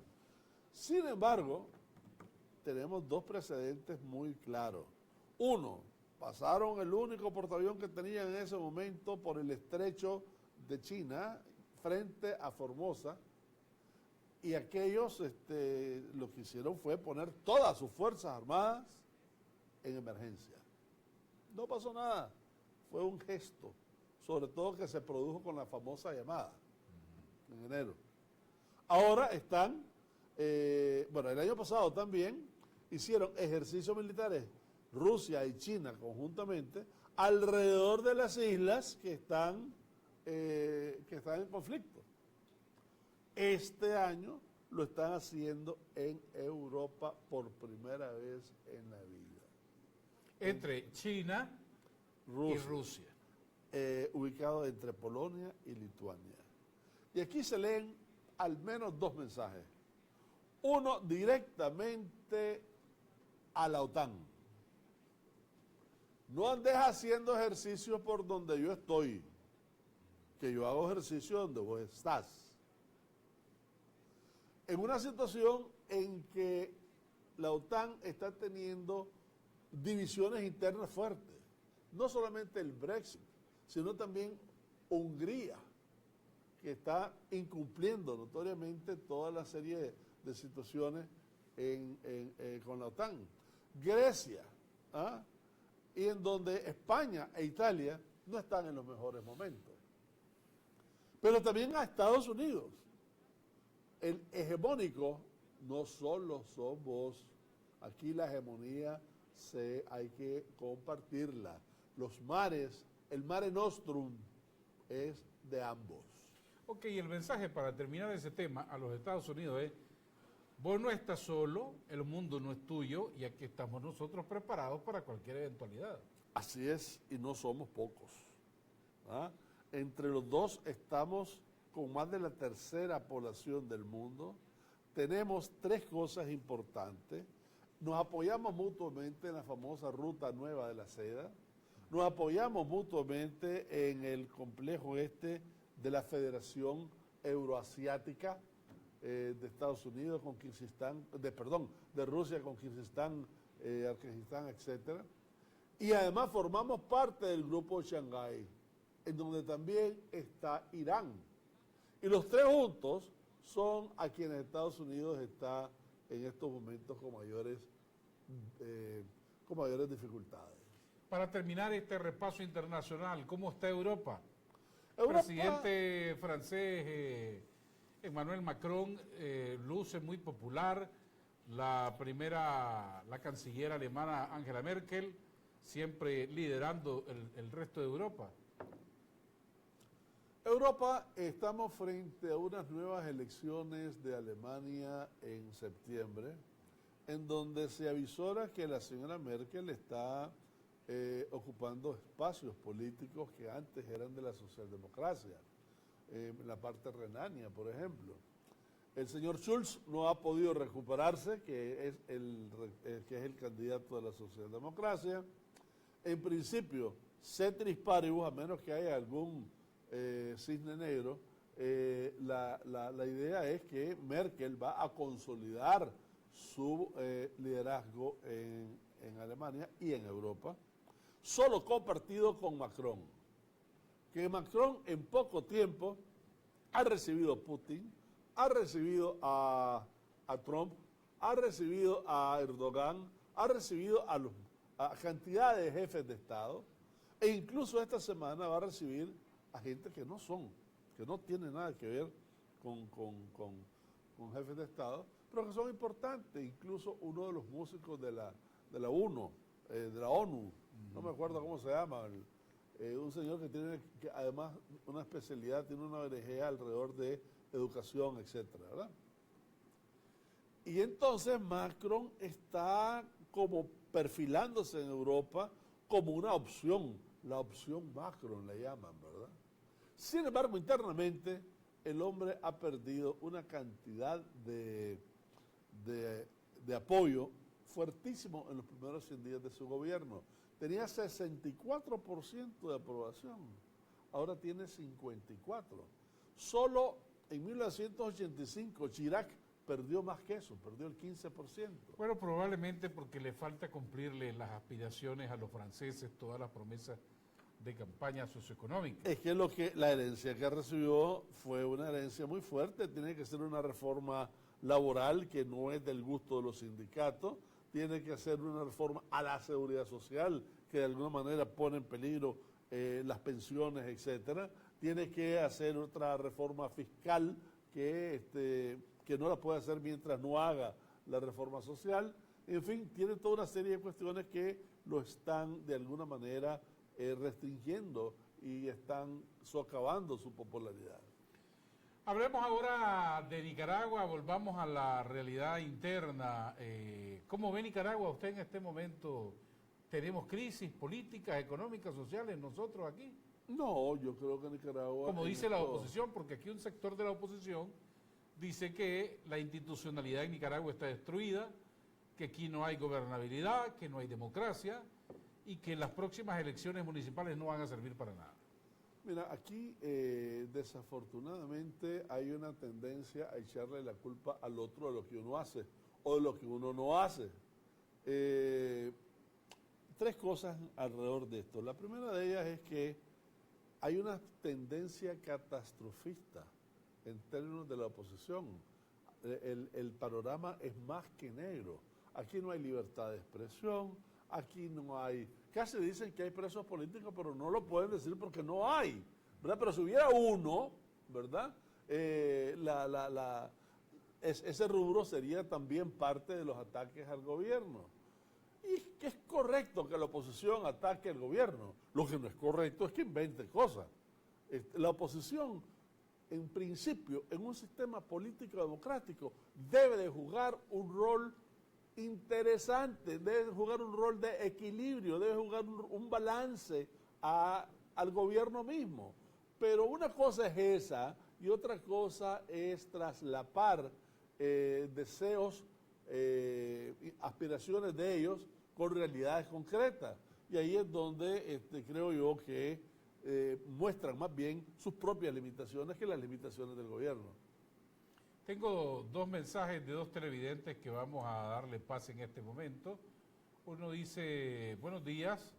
S8: Sin embargo, tenemos 2 precedentes muy claros. Uno, pasaron el único portaavión que tenían en ese momento por el estrecho de China frente a Formosa, y aquellos lo que hicieron fue poner todas sus fuerzas armadas en emergencia. No pasó nada, fue un gesto, sobre todo que se produjo con la famosa llamada en enero. Ahora están, el año pasado también hicieron ejercicios militares Rusia y China conjuntamente alrededor de las islas que están en conflicto. Este año lo están haciendo en Europa por primera vez en la vida.
S3: Entre China y Rusia.
S8: Ubicado entre Polonia y Lituania. Y aquí se leen al menos dos mensajes. Uno directamente a la OTAN. No andes haciendo ejercicios por donde yo estoy, que yo hago ejercicio donde vos estás. En una situación en que la OTAN está teniendo divisiones internas fuertes, no solamente el Brexit, sino también Hungría, que está incumpliendo notoriamente toda la serie de situaciones con la OTAN. Grecia, y en donde España e Italia no están en los mejores momentos. Pero también a Estados Unidos. El hegemónico no solo sos vos. Aquí la hegemonía hay que compartirla. Los mares, el Mare Nostrum es de ambos.
S3: Ok, el mensaje para terminar ese tema a los Estados Unidos es: vos no estás solo, el mundo no es tuyo y aquí estamos nosotros preparados para cualquier eventualidad.
S8: Así es, y no somos pocos. Entre los dos estamos con más de la tercera población del mundo. Tenemos tres cosas importantes. Nos apoyamos mutuamente en la famosa Ruta Nueva de la Seda. Nos apoyamos mutuamente en el complejo de la Federación Euroasiática de Estados Unidos con Kirguistán, de Rusia con Kirguistán, Afganistán, etc. Y además formamos parte del grupo de Shanghái, en donde también está Irán. Y los tres juntos son a quienes Estados Unidos está en estos momentos con mayores dificultades.
S3: Para terminar este repaso internacional, ¿cómo está Europa? El
S8: Europa,
S3: presidente francés Emmanuel Macron luce muy popular. La canciller alemana Angela Merkel, siempre liderando el resto de Europa.
S8: Europa, estamos frente a unas nuevas elecciones de Alemania en septiembre, en donde se avisora que la señora Merkel está ocupando espacios políticos que antes eran de la socialdemocracia, en la parte renania, por ejemplo. El señor Schulz no ha podido recuperarse, que es el candidato de la socialdemocracia. En principio, ceteris paribus, a menos que haya algún cisne negro, la idea es que Merkel va a consolidar su liderazgo en Alemania y en Europa, solo compartido con Macron. Que Macron en poco tiempo ha recibido a Putin, ha recibido a Trump, ha recibido a Erdogan, ha recibido a cantidad de jefes de Estado, e incluso esta semana va a recibir a gente que no tiene nada que ver con jefes de Estado, pero que son importantes. Incluso uno de los músicos de la ONU, no me acuerdo cómo se llama, un señor que tiene además una especialidad, tiene una ONG alrededor de educación, etcétera, ¿verdad? Y entonces Macron está como perfilándose en Europa como una opción, la opción Macron la llaman, ¿verdad? Sin embargo, internamente, el hombre ha perdido una cantidad de apoyo fuertísimo en los primeros 100 días de su gobierno. Tenía 64% de aprobación, ahora tiene 54%. Solo en 1985 Chirac perdió más que eso, perdió el 15%.
S3: Bueno, probablemente porque le falta cumplirle las aspiraciones a los franceses, todas las promesas de campaña socioeconómica.
S8: Es que la herencia que recibió fue una herencia muy fuerte, tiene que ser una reforma laboral que no es del gusto de los sindicatos, tiene que hacer una reforma a la seguridad social que de alguna manera pone en peligro las pensiones, etcétera. Tiene que hacer otra reforma fiscal que no la puede hacer mientras no haga la reforma social. En fin, tiene toda una serie de cuestiones que lo están de alguna manera restringiendo y están socavando su popularidad.
S3: Hablemos ahora de Nicaragua, volvamos a la realidad interna. ¿Cómo ve Nicaragua usted en este momento? ¿Tenemos crisis políticas, económicas, sociales nosotros aquí?
S8: No, yo creo que Nicaragua...
S3: Como dice la oposición, porque aquí un sector de la oposición dice que la institucionalidad en Nicaragua está destruida, que aquí no hay gobernabilidad, que no hay democracia y que las próximas elecciones municipales no van a servir para nada.
S8: Mira, aquí desafortunadamente hay una tendencia a echarle la culpa al otro de lo que uno hace o de lo que uno no hace. Tres cosas alrededor de esto. La primera de ellas es que hay una tendencia catastrofista en términos de la oposición. El panorama es más que negro. Aquí no hay libertad de expresión, aquí no hay... Casi dicen que hay presos políticos, pero no lo pueden decir porque no hay, ¿verdad? Pero si hubiera uno, ¿verdad? Ese rubro sería también parte de los ataques al gobierno. Y que es correcto que la oposición ataque al gobierno. Lo que no es correcto es que invente cosas. La oposición, en principio, en un sistema político democrático, debe de jugar un rol interesante, debe jugar un rol de equilibrio, debe jugar un balance al gobierno mismo. Pero una cosa es esa y otra cosa es traslapar deseos, aspiraciones de ellos con realidades concretas. Y ahí es donde creo yo que muestran más bien sus propias limitaciones que las limitaciones del gobierno.
S3: Tengo dos mensajes de dos televidentes que vamos a darle pase en este momento. Uno dice, buenos días,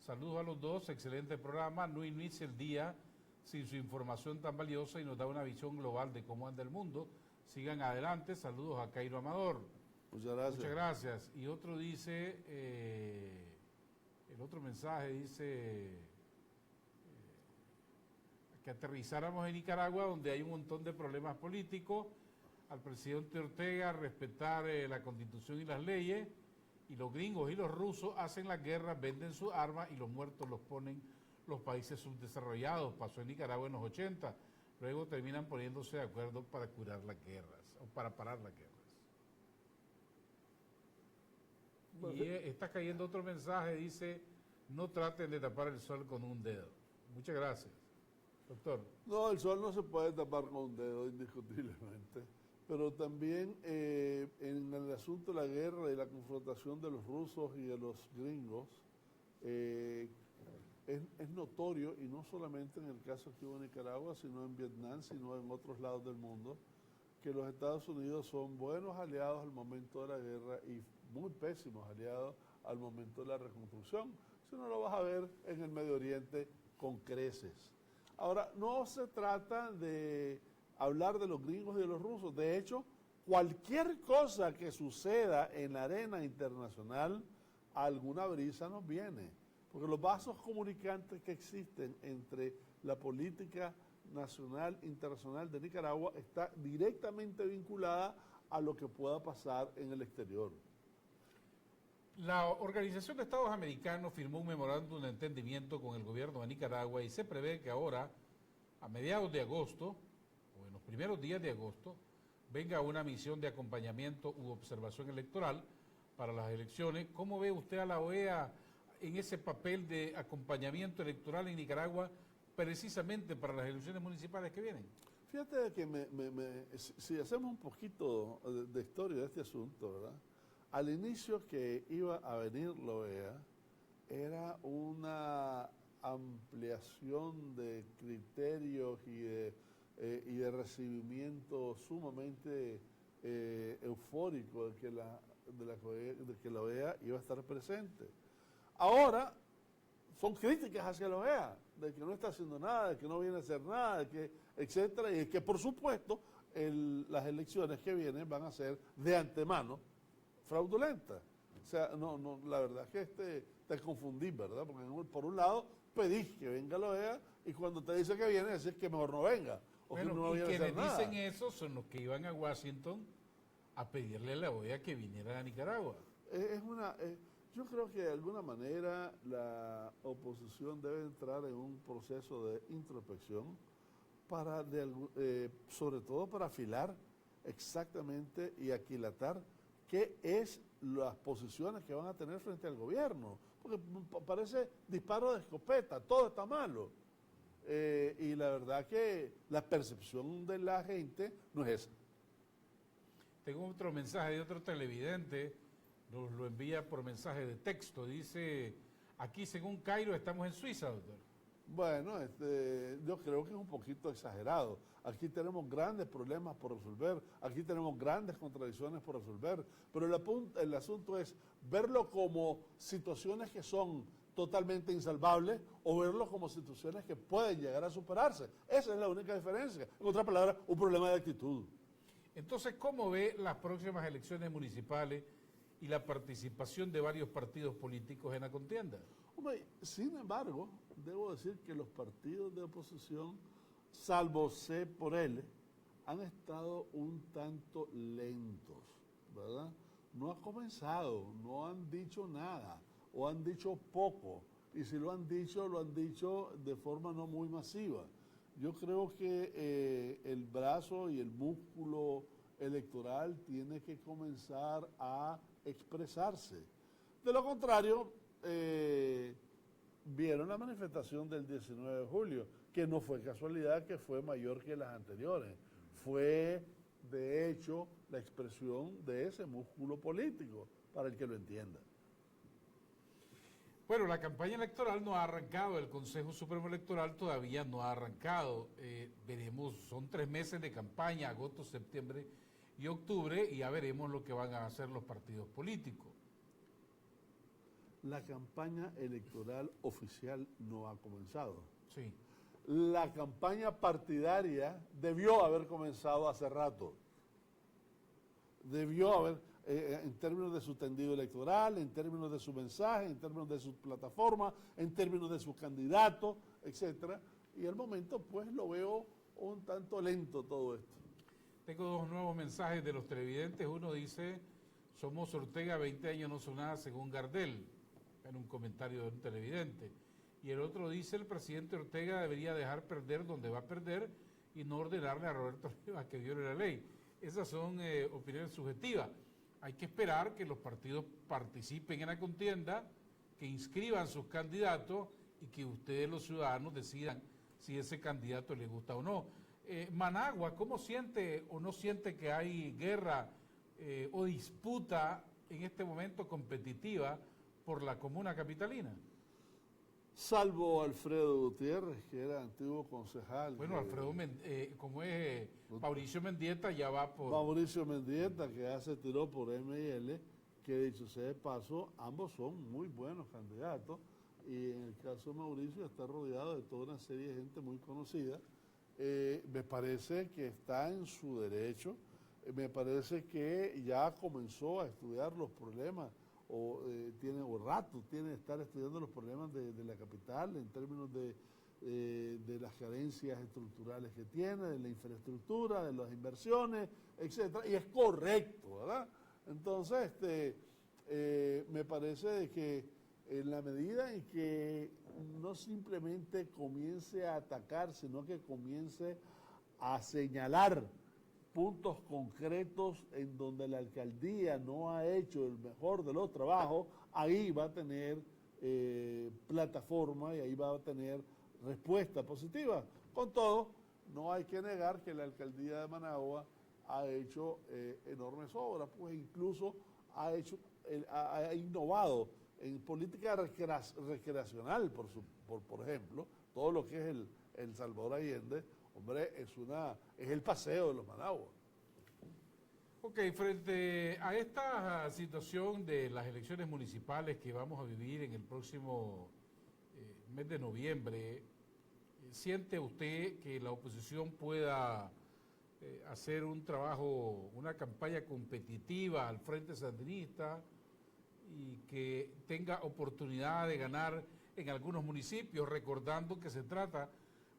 S3: saludos a los dos, excelente programa, no inicia el día sin su información tan valiosa y nos da una visión global de cómo anda el mundo. Sigan adelante, saludos a Cairo Amador.
S8: Muchas gracias.
S3: Muchas gracias. Y otro dice, el otro mensaje dice que aterrizáramos en Nicaragua donde hay un montón de problemas políticos, al presidente Ortega respetar la Constitución y las leyes, y los gringos y los rusos hacen la guerra, venden sus armas y los muertos los ponen los países subdesarrollados. Pasó en Nicaragua en los 80, luego terminan poniéndose de acuerdo para curar las guerras o para parar las guerras. Y está cayendo otro mensaje, dice, no traten de tapar el sol con un dedo. Muchas gracias. Doctor.
S8: No, el sol no se puede tapar con un dedo, indiscutiblemente. Pero también en el asunto de la guerra y la confrontación de los rusos y de los gringos, es notorio, y no solamente en el caso que hubo en Nicaragua, sino en Vietnam, sino en otros lados del mundo, que los Estados Unidos son buenos aliados al momento de la guerra y muy pésimos aliados al momento de la reconstrucción. Eso no lo vas a ver en el Medio Oriente con creces. Ahora, no se trata de hablar de los gringos y de los rusos. De hecho, cualquier cosa que suceda en la arena internacional, alguna brisa nos viene. Porque los vasos comunicantes que existen entre la política nacional, internacional de Nicaragua está directamente vinculada a lo que pueda pasar en el exterior.
S3: La Organización de Estados Americanos firmó un memorándum de entendimiento con el gobierno de Nicaragua y se prevé que ahora, a mediados de agosto, o en los primeros días de agosto, venga una misión de acompañamiento u observación electoral para las elecciones. ¿Cómo ve usted a la OEA en ese papel de acompañamiento electoral en Nicaragua precisamente para las elecciones municipales que vienen?
S8: Fíjate que si hacemos un poquito de historia de este asunto, ¿verdad? Al inicio que iba a venir la OEA era una ampliación de criterios y de recibimiento sumamente eufórico de que la OEA iba a estar presente. Ahora son críticas hacia la OEA, de que no está haciendo nada, de que no viene a hacer nada, de que, etcétera, y que por supuesto las elecciones que vienen van a ser de antemano fraudulentas. O sea, la verdad es que te confundís, ¿verdad? Porque por un lado pedís que venga la OEA y cuando te dice que viene, decís que mejor no venga. O que no viene a hacer nada.
S3: Quienes dicen eso son los que iban a Washington a pedirle a la OEA que viniera a Nicaragua.
S8: Yo creo que de alguna manera la oposición debe entrar en un proceso de introspección sobre todo para afilar exactamente y aquilatar qué es las posiciones que van a tener frente al gobierno. Porque parece disparo de escopeta, todo está malo. Y la verdad que la percepción de la gente no es esa.
S3: Tengo otro mensaje de otro televidente, nos lo envía por mensaje de texto. Dice, aquí según Cairo estamos en Suiza, doctor.
S8: Bueno, yo creo que es un poquito exagerado. Aquí tenemos grandes problemas por resolver, aquí tenemos grandes contradicciones por resolver, pero el asunto es verlo como situaciones que son totalmente insalvables o verlo como situaciones que pueden llegar a superarse. Esa es la única diferencia. En otras palabras, un problema de actitud.
S3: Entonces, ¿cómo ve las próximas elecciones municipales y la participación de varios partidos políticos en la contienda?
S8: Hombre, sin embargo, debo decir que los partidos de oposición, salvo C por L, han estado un tanto lentos, ¿verdad? No ha comenzado, no han dicho nada, o han dicho poco, y si lo han dicho de forma no muy masiva. Yo creo que el brazo y el músculo electoral tiene que comenzar a expresarse. De lo contrario, vieron la manifestación del 19 de julio, que no fue casualidad que fue mayor que las anteriores. Fue, de hecho, la expresión de ese músculo político, para el que lo entienda.
S3: Bueno, la campaña electoral no ha arrancado, el Consejo Supremo Electoral todavía no ha arrancado. Veremos, son 3 meses de campaña, agosto, septiembre y octubre, y ya veremos lo que van a hacer los partidos políticos.
S8: La campaña electoral oficial no ha comenzado.
S3: Sí.
S8: La campaña partidaria debió haber comenzado hace rato. Debió haber, en términos de su tendido electoral, en términos de su mensaje, en términos de su plataforma, en términos de su candidato, etcétera. Y al momento, pues, lo veo un tanto lento todo esto.
S3: Tengo 2 nuevos mensajes de los televidentes. Uno dice, somos Ortega, 20 años no son nada según Gardel, en un comentario de un televidente. Y el otro dice, el presidente Ortega debería dejar perder donde va a perder y no ordenarle a Roberto Rivas que viole la ley. Esas son opiniones subjetivas. Hay que esperar que los partidos participen en la contienda, que inscriban sus candidatos y que ustedes, los ciudadanos, decidan si ese candidato les gusta o no. Managua, ¿cómo siente o no siente que hay guerra o disputa en este momento competitiva por la comuna capitalina?
S8: Salvo Alfredo Gutiérrez, que era antiguo concejal.
S3: Bueno, Alfredo, como es Mauricio Mendieta, ya va por...
S8: Mauricio Mendieta, que ya se tiró por M&L, que dicho sea de paso, ambos son muy buenos candidatos, y en el caso de Mauricio está rodeado de toda una serie de gente muy conocida. Me parece que está en su derecho, me parece que ya comenzó a estudiar los problemas, tiene que estar estudiando los problemas de la capital en términos de las carencias estructurales que tiene, de la infraestructura, de las inversiones, etcétera, y es correcto, ¿verdad? Entonces, me parece de que en la medida en que no simplemente comience a atacar, sino que comience a señalar puntos concretos en donde la alcaldía no ha hecho el mejor de los trabajos, ahí va a tener plataforma y ahí va a tener respuesta positiva. Con todo, no hay que negar que la alcaldía de Managua ha hecho enormes obras, pues incluso ha innovado en política recreacional, por ejemplo, todo lo que es el Salvador Allende. Hombre, es el paseo de los Managua.
S3: Ok, frente a esta situación de las elecciones municipales que vamos a vivir en el próximo mes de noviembre, ¿siente usted que la oposición pueda hacer un trabajo, una campaña competitiva al Frente Sandinista y que tenga oportunidad de ganar en algunos municipios, recordando que se trata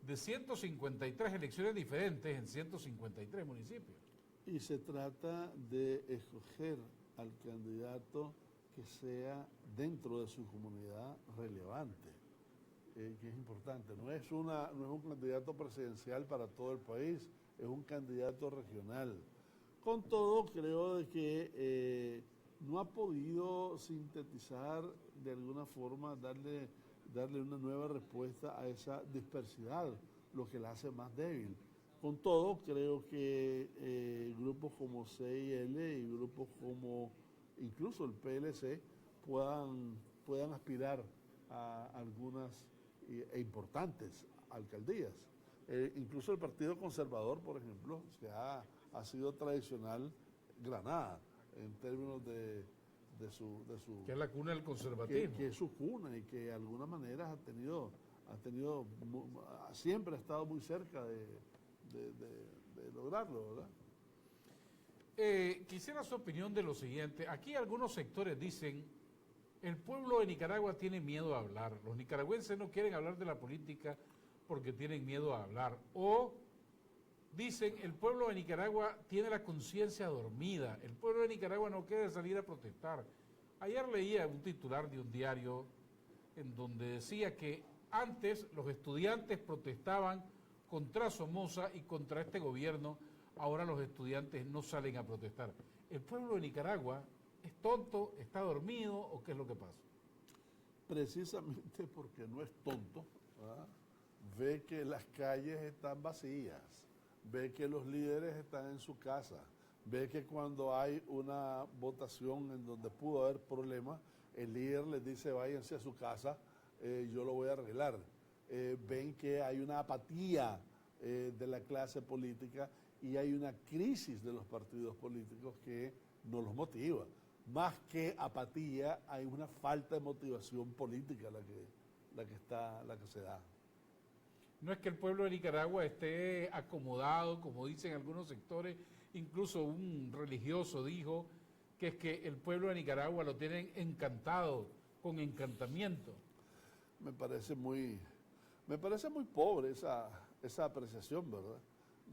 S3: de 153 elecciones diferentes en 153 municipios?
S8: Y se trata de escoger al candidato que sea dentro de su comunidad relevante, que es importante. No es un candidato presidencial para todo el país, es un candidato regional. Con todo, creo de que no ha podido sintetizar de alguna forma, darle una nueva respuesta a esa dispersidad, lo que la hace más débil. Con todo, creo que grupos como CIL y grupos como incluso el PLC puedan aspirar a algunas e importantes alcaldías. Incluso el Partido Conservador, por ejemplo, ha sido tradicional Granada en términos de su
S3: que es la cuna del conservatismo.
S8: Que es su cuna y que de alguna manera siempre ha estado muy cerca de lograrlo, ¿verdad?
S3: Quisiera su opinión de lo siguiente. Aquí algunos sectores dicen, el pueblo de Nicaragua tiene miedo a hablar. Los nicaragüenses no quieren hablar de la política porque tienen miedo a hablar. O dicen, el pueblo de Nicaragua tiene la conciencia dormida. El pueblo de Nicaragua no quiere salir a protestar. Ayer leía un titular de un diario en donde decía que antes los estudiantes protestaban contra Somoza y contra este gobierno, ahora los estudiantes no salen a protestar. ¿El pueblo de Nicaragua es tonto, está dormido o qué es lo que pasa?
S8: Precisamente porque no es tonto, ¿verdad? Ve que las calles están vacías, ve que los líderes están en su casa, ve que cuando hay una votación en donde pudo haber problemas, el líder les dice váyanse a su casa, yo lo voy a arreglar. Ven que hay una apatía de la clase política y hay una crisis de los partidos políticos que no los motiva. Más que apatía, hay una falta de motivación política la que se da.
S3: No es que el pueblo de Nicaragua esté acomodado, como dicen algunos sectores, incluso un religioso dijo que es que el pueblo de Nicaragua lo tienen encantado, con encantamiento.
S8: Me parece muy pobre esa apreciación, ¿verdad?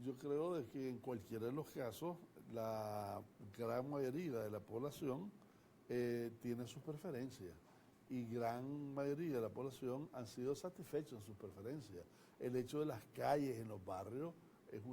S8: Yo creo de que en cualquiera de los casos, la gran mayoría de la población tiene sus preferencias y gran mayoría de la población han sido satisfechos en sus preferencias. El hecho de las calles en los barrios es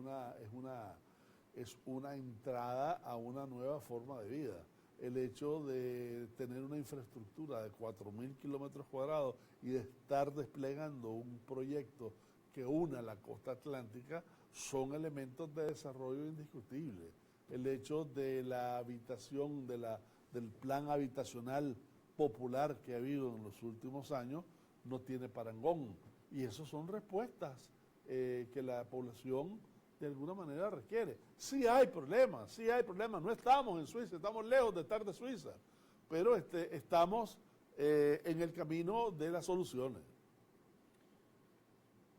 S8: una entrada a una nueva forma de vida. El hecho de tener una infraestructura de 4.000 kilómetros cuadrados y de estar desplegando un proyecto que una la costa atlántica son elementos de desarrollo indiscutible. El hecho de la habitación, del plan habitacional popular que ha habido en los últimos años no tiene parangón. Y esas son respuestas que la población de alguna manera requiere. Sí hay problemas, no estamos en Suiza, estamos lejos de estar de Suiza, pero estamos en el camino de las soluciones.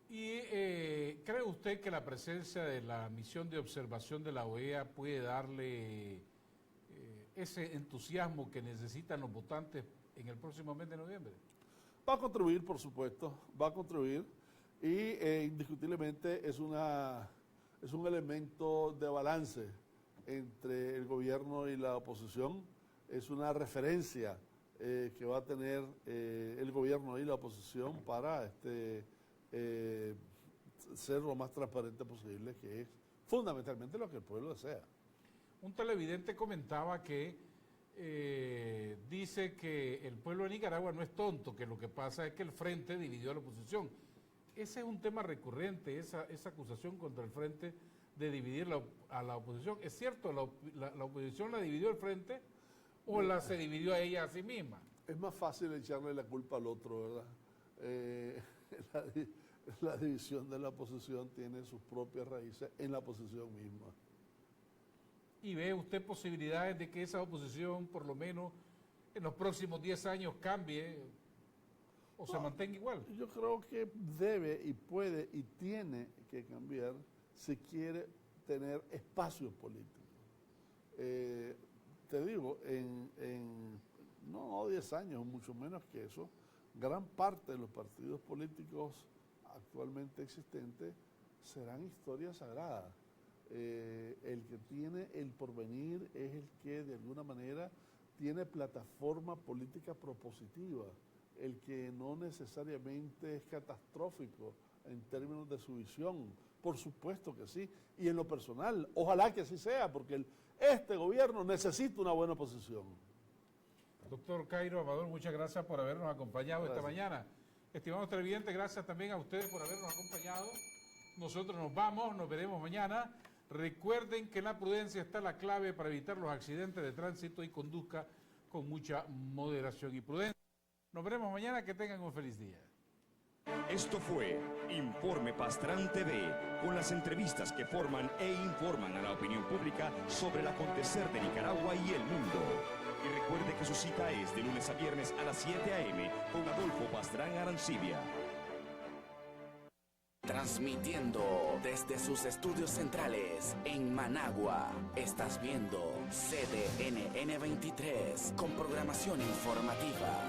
S3: ¿Y cree usted que la presencia de la misión de observación de la OEA puede darle ese entusiasmo que necesitan los votantes en el próximo mes de noviembre?
S8: Va a contribuir, por supuesto, va a contribuir y indiscutiblemente es un elemento de balance entre el gobierno y la oposición, es una referencia que va a tener el gobierno y la oposición para ser lo más transparente posible, que es fundamentalmente lo que el pueblo desea.
S3: Un televidente comentaba que dice que el pueblo de Nicaragua no es tonto, que lo que pasa es que el Frente dividió a la oposición. Ese es un tema recurrente, esa acusación contra el Frente de dividir a la oposición. ¿Es cierto, la oposición la dividió el Frente o se dividió a ella a sí misma?
S8: Es más fácil echarle la culpa al otro, ¿verdad? La división de la oposición tiene sus propias raíces en la oposición misma.
S3: ¿Y ve usted posibilidades de que esa oposición, por lo menos en los próximos 10 años, cambie o se mantenga igual?
S8: Yo creo que debe y puede y tiene que cambiar si quiere tener espacios políticos. Te digo, no 10 años, mucho menos que eso, gran parte de los partidos políticos actualmente existentes serán historias sagradas. El que tiene el porvenir es el que de alguna manera tiene plataforma política propositiva, el que no necesariamente es catastrófico en términos de su visión. Por supuesto que sí, y en lo personal, ojalá que así sea, porque este gobierno necesita una buena oposición.
S3: Doctor Cairo Amador, muchas gracias por habernos acompañado esta mañana. Estimados televidentes, gracias también a ustedes por habernos acompañado. Nosotros nos vamos, nos veremos mañana. Recuerden que en la prudencia está la clave para evitar los accidentes de tránsito y conduzca con mucha moderación y prudencia. Nos veremos mañana, que tengan un feliz día.
S2: Esto fue Informe Pastrán TV, con las entrevistas que forman e informan a la opinión pública sobre el acontecer de Nicaragua y el mundo. Y recuerde que su cita es de lunes a viernes a las 7 a.m. con Adolfo Pastrán Arancibia.
S1: Transmitiendo desde sus estudios centrales en Managua. Estás viendo CDNN 23 con programación informativa.